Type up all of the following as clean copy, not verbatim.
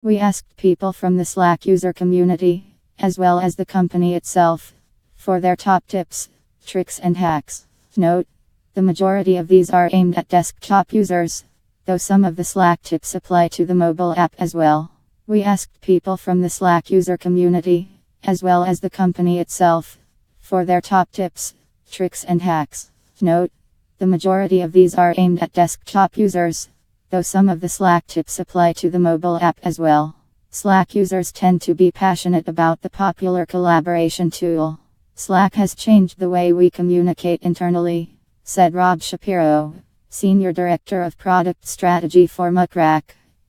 We asked people from the Slack user community, as well as the company itself, for their top tips, tricks and hacks. Note: the majority of these are aimed at desktop users, though some of the Slack tips apply to the mobile app as well. We asked people from the Slack user community, as well as the company itself, for their top tips, tricks and hacks. Note: the majority of these are aimed at desktop users, though some of the Slack tips apply to the mobile app as well. Slack users tend to be passionate about the popular collaboration tool. Slack has changed the way we communicate internally, said Rob Shapiro, Senior Director of Product Strategy for Muckrack,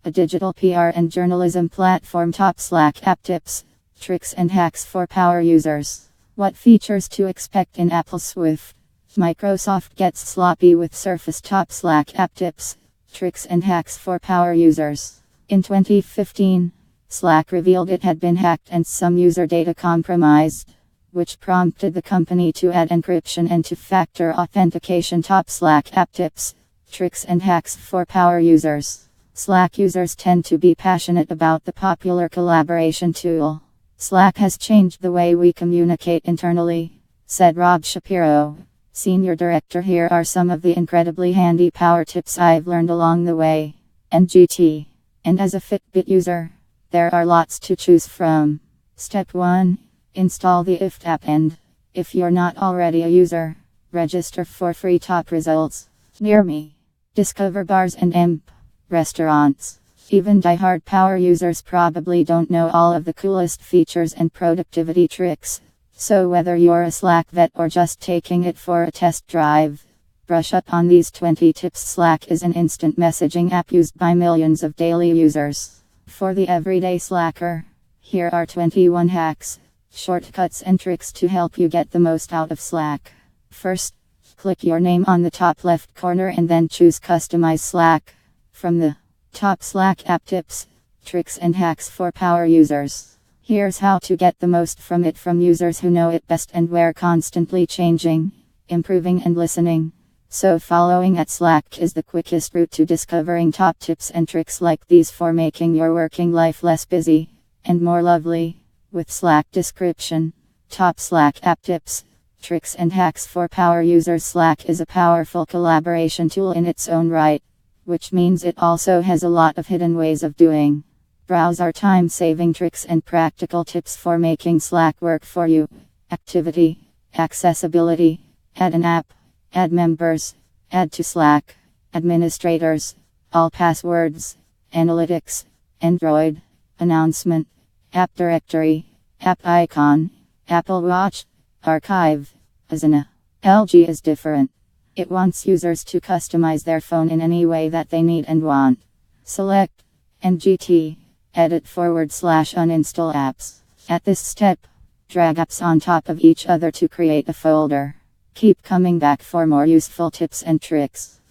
a digital PR and journalism platform. Top Slack app tips, tricks and hacks for power users. What features to expect in Apple Swift? Microsoft gets sloppy with Surface. Top Slack app tips, tricks and hacks for power users. In 2015, Slack revealed it had been hacked and some user data compromised, which prompted the company to add encryption and two-factor authentication. Top Slack app tips, tricks and hacks for power users. Slack users tend to be passionate about the popular collaboration tool. Slack has changed the way we communicate internally, said Rob Shapiro, Senior Director. Here are some of the incredibly handy power tips I've learned along the way. NGT. And as a Fitbit user, there are lots to choose from. Step 1. Install the IFT app and, if you're not already a user, register for free. Top results. Near me. Discover bars and EMP restaurants. Even die-hard power users probably don't know all of the coolest features and productivity tricks. So whether you're a Slack vet or just taking it for a test drive, brush up on these 20 tips. Slack is an instant messaging app used by millions of daily users. For the everyday Slacker, here are 21 hacks, shortcuts and tricks to help you get the most out of Slack. First, click your name on the top left corner and then choose Customize Slack. From the Top Slack app tips, tricks and hacks for power users. Here's how to get the most from it from users who know it best and we're constantly changing, improving and listening. So following at Slack is the quickest route to discovering top tips and tricks like these for making your working life less busy and more lovely. With Slack description. Top Slack app tips, tricks and hacks for power users. Slack is a powerful collaboration tool in its own right, which means it also has a lot of hidden ways of doing. Browse our time-saving tricks and practical tips for making Slack work for you. Activity, accessibility, add an app, add members, add to Slack, administrators, all passwords, analytics, Android, announcement, app directory, app icon, Apple Watch, archive. Asana. LG is different. It wants users to customize their phone in any way that they need and want. Select NGT, edit / uninstall apps. At this step, drag apps on top of each other to create a folder. Keep coming back for more useful tips and tricks.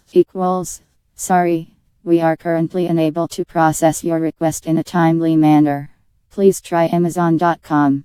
Sorry, we are currently unable to process your request in a timely manner. Please try Amazon.com.